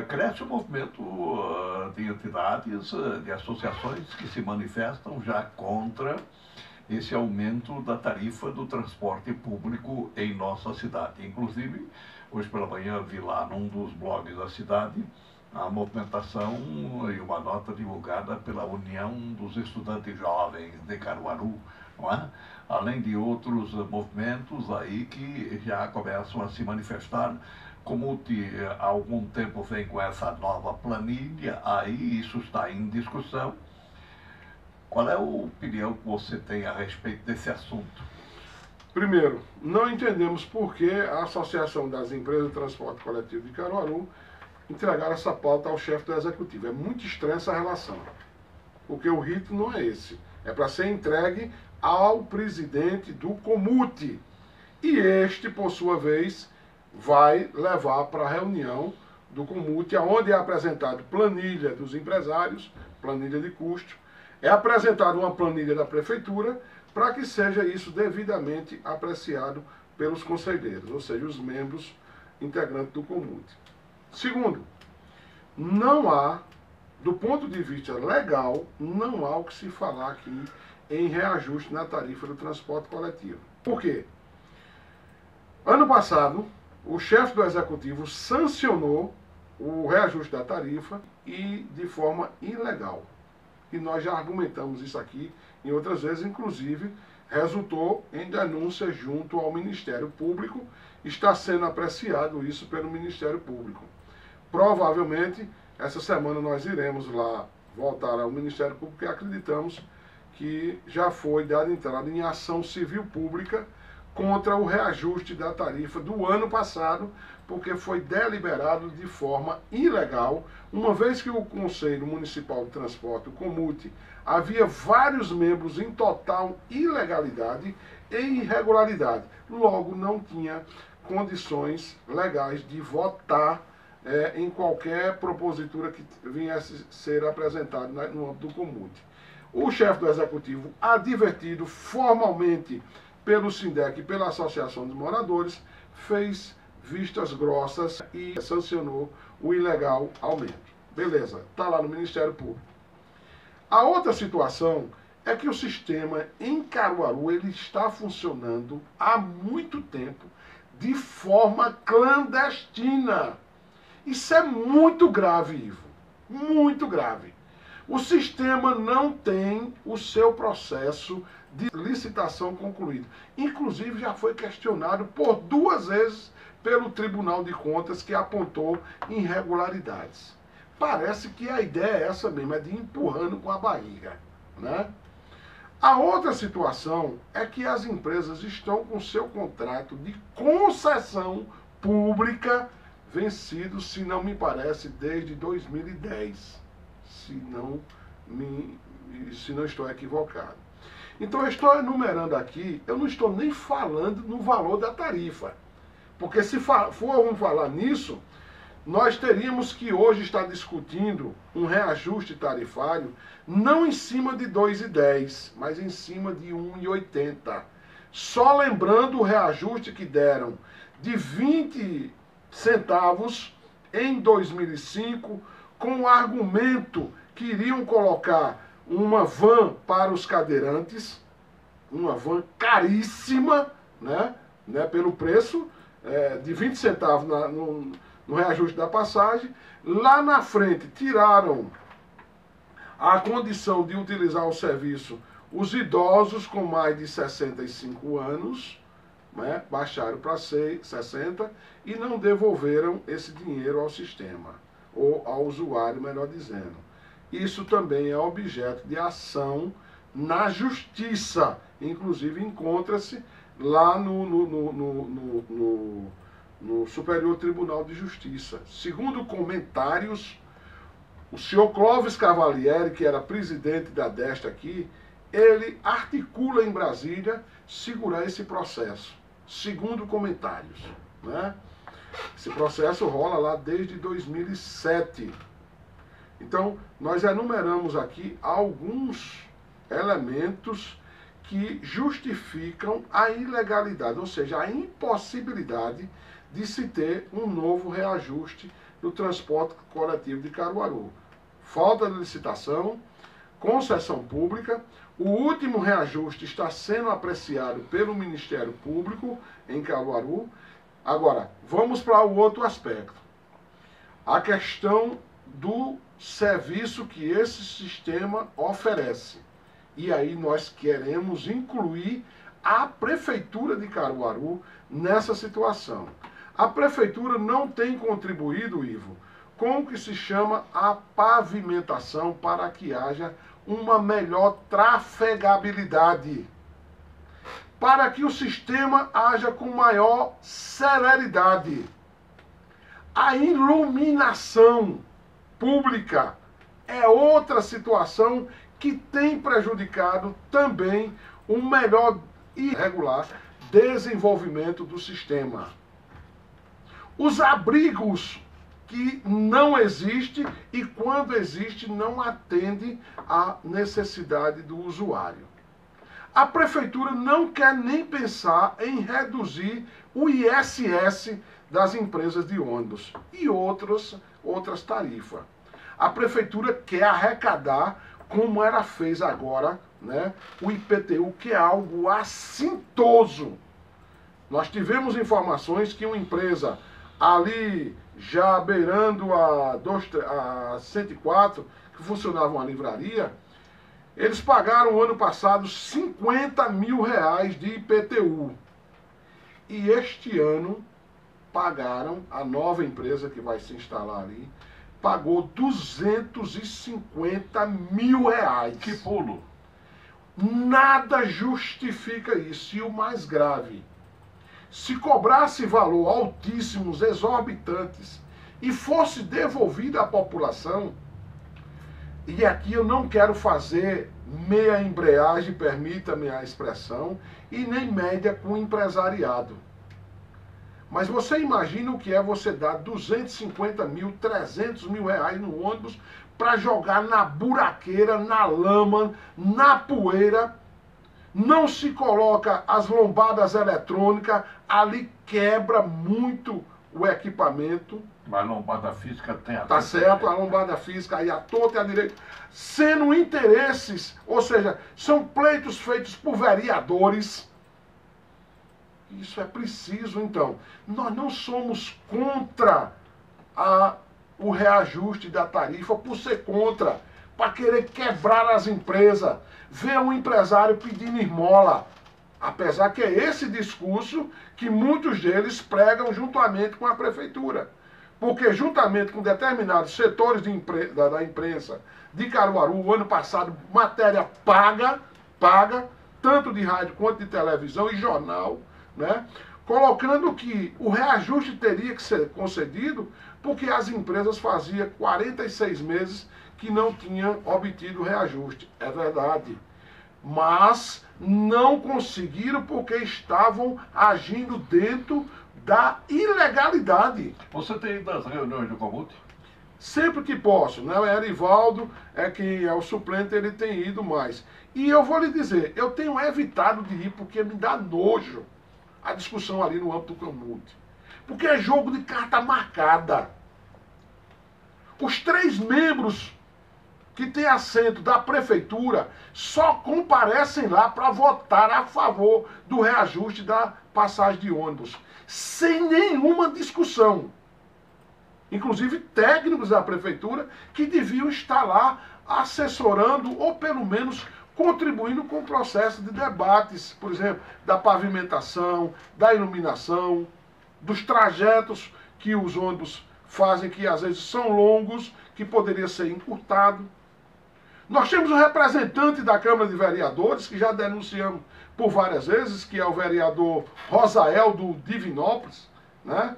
Cresce o movimento de entidades, de associações que se manifestam já contra esse aumento da tarifa do transporte público em nossa cidade. Inclusive, hoje pela manhã vi lá num dos blogs da cidade a movimentação e uma nota divulgada pela União dos Estudantes Jovens de Caruaru, não é? Além de outros movimentos aí que já começam a se manifestar, como há algum tempo vem com essa nova planilha, aí isso está em discussão. Qual é a opinião que você tem a respeito desse assunto? Primeiro, não entendemos por que a Associação das Empresas de Transporte Coletivo de Caruaru entregaram essa pauta ao chefe do Executivo. É muito estranha essa relação, porque o rito não é esse. É para ser entregue ao presidente do Comute. E este, por sua vez, vai levar para a reunião do Comute, onde é apresentado planilha dos empresários, planilha de custo, é apresentada uma planilha da prefeitura para que seja isso devidamente apreciado pelos conselheiros, ou seja, os membros integrantes do Comute. Segundo, não há, do ponto de vista legal, não há o que se falar aqui em reajuste na tarifa do transporte coletivo. Por quê? Ano passado, o chefe do Executivo sancionou o reajuste da tarifa e de forma ilegal. E nós já argumentamos isso aqui em outras vezes, inclusive resultou em denúncia junto ao Ministério Público. Está sendo apreciado isso pelo Ministério Público. Provavelmente, essa semana nós iremos lá voltar ao Ministério Público e acreditamos que já foi dada entrada em ação civil pública contra o reajuste da tarifa do ano passado, porque foi deliberado de forma ilegal, uma vez que o Conselho Municipal de Transporte, o Comute, havia vários membros em total ilegalidade e irregularidade. Logo, não tinha condições legais de votar em qualquer propositura que viesse ser apresentada no âmbito do Comute. O chefe do Executivo, advertido formalmente pelo SINDEC e pela Associação dos Moradores, fez vistas grossas e sancionou o ilegal aumento. Beleza, está lá no Ministério Público. A outra situação é que o sistema em Caruaru ele está funcionando há muito tempo de forma clandestina. Isso é muito grave, Ivo. Muito grave. O sistema não tem o seu processo de licitação concluído. Inclusive, já foi questionado por 2 vezes pelo Tribunal de Contas, que apontou irregularidades. Parece que a ideia é essa mesmo, é de ir empurrando com a barriga, né? A outra situação é que as empresas estão com seu contrato de concessão pública vencido, se não me parece, desde 2010, se não estou equivocado. Então eu estou enumerando aqui, eu não estou nem falando no valor da tarifa, porque se formos falar nisso, nós teríamos que hoje estar discutindo um reajuste tarifário não em cima de 2,10, mas em cima de 1,80. Só lembrando o reajuste que deram de 20 centavos em 2005, com o argumento que iriam colocar uma van para os cadeirantes, uma van caríssima, né, pelo preço de 20 centavos no reajuste da passagem. Lá na frente tiraram a condição de utilizar o serviço os idosos com mais de 65 anos, né, baixaram para 60 e não devolveram esse dinheiro ao sistema, ou ao usuário, melhor dizendo. Isso também é objeto de ação na justiça, inclusive encontra-se lá no Superior Tribunal de Justiça. Segundo comentários, o senhor Clóvis Cavalieri, que era presidente da DEST aqui, ele articula em Brasília segurar esse processo, segundo comentários, né? Esse processo rola lá desde 2007. Então, nós enumeramos aqui alguns elementos que justificam a ilegalidade, ou seja, a impossibilidade de se ter um novo reajuste do transporte coletivo de Caruaru. Falta de licitação, concessão pública, o último reajuste está sendo apreciado pelo Ministério Público em Caruaru. Agora, vamos para o outro aspecto. A questão do serviço que esse sistema oferece. E aí nós queremos incluir a Prefeitura de Caruaru nessa situação. A Prefeitura não tem contribuído, Ivo, com o que se chama a pavimentação para que haja uma melhor trafegabilidade, para que o sistema haja com maior celeridade. A iluminação pública é outra situação que tem prejudicado também um melhor e regular desenvolvimento do sistema. Os abrigos que não existe e quando existe não atende à necessidade do usuário. A prefeitura não quer nem pensar em reduzir o ISS das empresas de ônibus e outras tarifas. A prefeitura quer arrecadar, como ela fez agora, né, o IPTU, que é algo assintoso. Nós tivemos informações que uma empresa ali já beirando a 104, que funcionava uma livraria, eles pagaram o ano passado 50 mil reais de IPTU. E este ano pagaram, a nova empresa que vai se instalar ali, pagou 250 mil reais. Que pulo! Nada justifica isso. E o mais grave, se cobrasse valor altíssimos, exorbitantes, e fosse devolvido à população, e aqui eu não quero fazer meia embreagem, permita-me a expressão, e nem média com o empresariado. Mas você imagina o que é você dar 250 mil, 300 mil reais no ônibus para jogar na buraqueira, na lama, na poeira. Não se coloca as lombadas eletrônicas, ali quebra muito o equipamento. Mas a lombada física tem a... Tá certo, a lombada física aí, a torta e a direita. Sendo interesses, ou seja, são pleitos feitos por vereadores. Isso é preciso, então. Nós não somos contra o reajuste da tarifa por ser contra, para querer quebrar as empresas. Ver um empresário pedindo esmola. Apesar que é esse discurso que muitos deles pregam juntamente com a prefeitura. Porque juntamente com determinados setores da imprensa de Caruaru, o ano passado, matéria paga, tanto de rádio quanto de televisão e jornal, né? Colocando que o reajuste teria que ser concedido porque as empresas faziam 46 meses que não tinham obtido reajuste. É verdade. Mas não conseguiram porque estavam agindo dentro da ilegalidade. Você tem ido às reuniões do Comute? Sempre que posso, né? O Erivaldo é quem é o suplente, ele tem ido mais. E eu vou lhe dizer, eu tenho evitado de ir porque me dá nojo a discussão ali no âmbito do Comute. Porque é jogo de carta marcada. Os 3 membros que têm assento da prefeitura só comparecem lá para votar a favor do reajuste da passagem de ônibus, sem nenhuma discussão. Inclusive técnicos da prefeitura que deviam estar lá assessorando ou pelo menos contribuindo com o processo de debates, por exemplo, da pavimentação, da iluminação, dos trajetos que os ônibus fazem, que às vezes são longos, que poderia ser encurtado. Nós temos um representante da Câmara de Vereadores, que já denunciamos por várias vezes, que é o vereador Rosael do Divinópolis, né?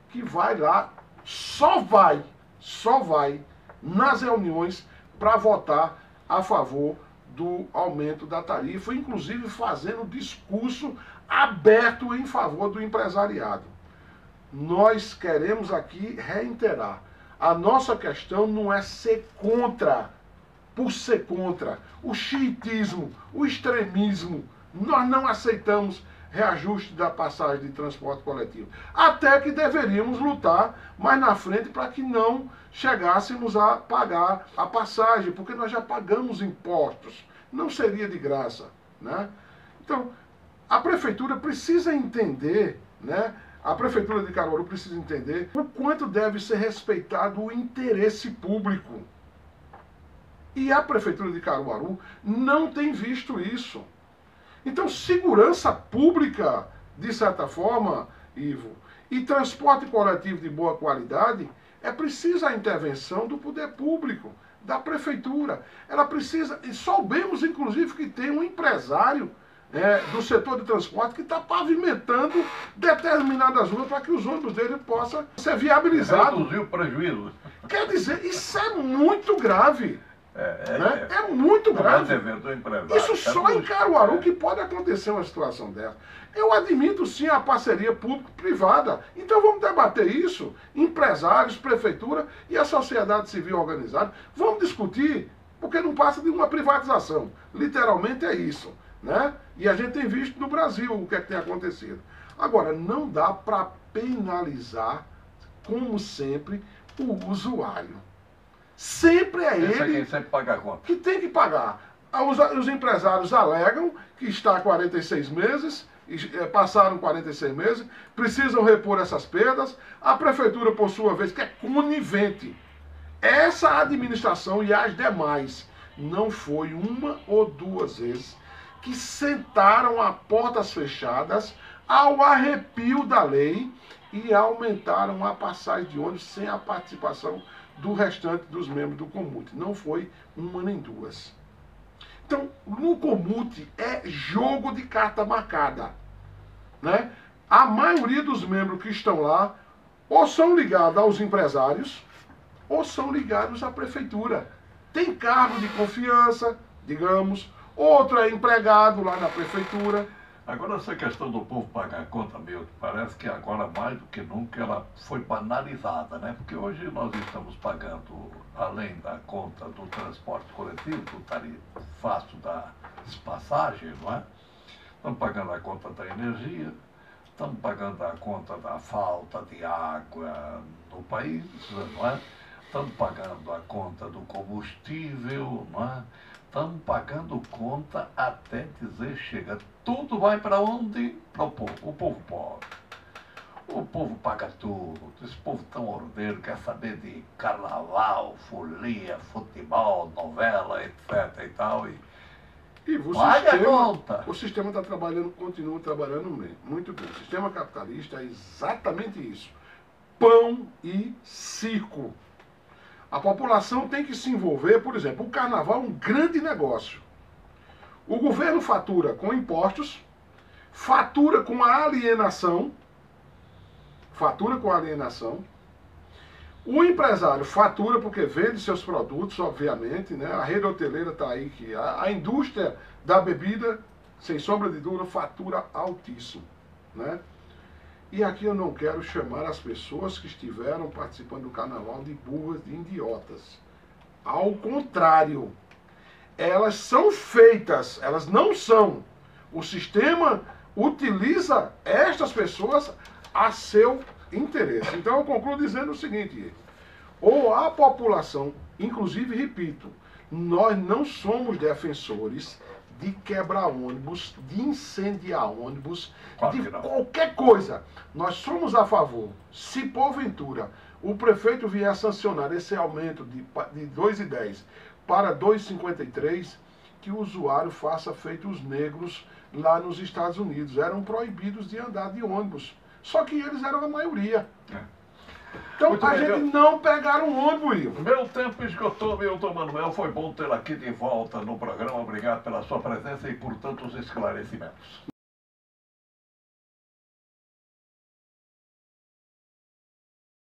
Que vai lá, só vai nas reuniões para votar a favor do aumento da tarifa, inclusive fazendo discurso aberto em favor do empresariado. Nós queremos aqui reiterar, a nossa questão não é ser contra, por ser contra, o xiitismo, o extremismo. Nós não aceitamos reajuste da passagem de transporte coletivo. Até que deveríamos lutar mais na frente para que não chegássemos a pagar a passagem, porque nós já pagamos impostos. Não seria de graça, né? Então, a prefeitura precisa entender, né? A prefeitura de Caruaru precisa entender o quanto deve ser respeitado o interesse público. E a prefeitura de Caruaru não tem visto isso. Então, segurança pública, de certa forma, Ivo, e transporte coletivo de boa qualidade, é preciso a intervenção do poder público, da prefeitura. Ela precisa, e soubemos, inclusive, que tem um empresário do setor de transporte que está pavimentando determinadas ruas para que os ônibus dele possam ser viabilizados. Reduzir o prejuízo. Quer dizer, isso é muito grave. É muito grave. Isso só em Caruaru que pode acontecer uma situação dessa. Eu admito sim a parceria público-privada. Então vamos debater isso, empresários, prefeitura e a sociedade civil organizada. Vamos discutir, porque não passa de uma privatização. Literalmente é isso, né? E a gente tem visto no Brasil o que é que tem acontecido. Agora, não dá para penalizar, como sempre, o usuário. Sempre é ele sempre paga a conta. Que tem que pagar. Os empresários alegam que está há 46 meses, passaram 46 meses, precisam repor essas perdas. A prefeitura, por sua vez, que é conivente. Essa administração e as demais não foi uma ou duas vezes que sentaram a portas fechadas ao arrepio da lei e aumentaram a passagem de ônibus sem a participação do restante dos membros do Comute. Não foi uma nem duas. Então, no Comute é jogo de carta marcada, né? A maioria dos membros que estão lá ou são ligados aos empresários ou são ligados à prefeitura. Tem cargo de confiança, digamos, outro é empregado lá na prefeitura. Agora, essa questão do povo pagar a conta, meu, parece que agora mais do que nunca ela foi banalizada, né? Porque hoje nós estamos pagando, além da conta do transporte coletivo, do tarifaço das passagens, não é? Estamos pagando a conta da energia, estamos pagando a conta da falta de água no país, não é? Estamos pagando a conta do combustível, não é? Estamos pagando conta até dizer chega. Tudo vai para onde? Para o povo. O povo pobre. O povo paga tudo. Esse povo tão ordeiro, quer saber de carnaval, folia, futebol, novela, etc. e tal. E o sistema está trabalhando, continua trabalhando muito bem. O sistema capitalista é exatamente isso. Pão e circo. A população tem que se envolver, por exemplo, o carnaval é um grande negócio. O governo fatura com impostos, fatura com a alienação, o empresário fatura porque vende seus produtos, obviamente, né? A rede hoteleira está aí, que a indústria da bebida, sem sombra de dúvida, fatura altíssimo, né? E aqui eu não quero chamar as pessoas que estiveram participando do carnaval de burras, de idiotas. Ao contrário, elas são feitas, elas não são. O sistema utiliza estas pessoas a seu interesse. Então eu concluo dizendo o seguinte, ou a população, inclusive, repito, nós não somos defensores de quebrar ônibus, de incendiar ônibus, de qualquer coisa. Nós somos a favor, se porventura o prefeito vier sancionar esse aumento de 2,10 para 2,53, que o usuário faça feito os negros lá nos Estados Unidos. Eram proibidos de andar de ônibus. Só que eles eram a maioria. Então, muito a gente não pegaram um ônibus, Ivo. Meu tempo esgotou, Milton Manuel. Foi bom tê-lo aqui de volta no programa. Obrigado pela sua presença e por tantos esclarecimentos.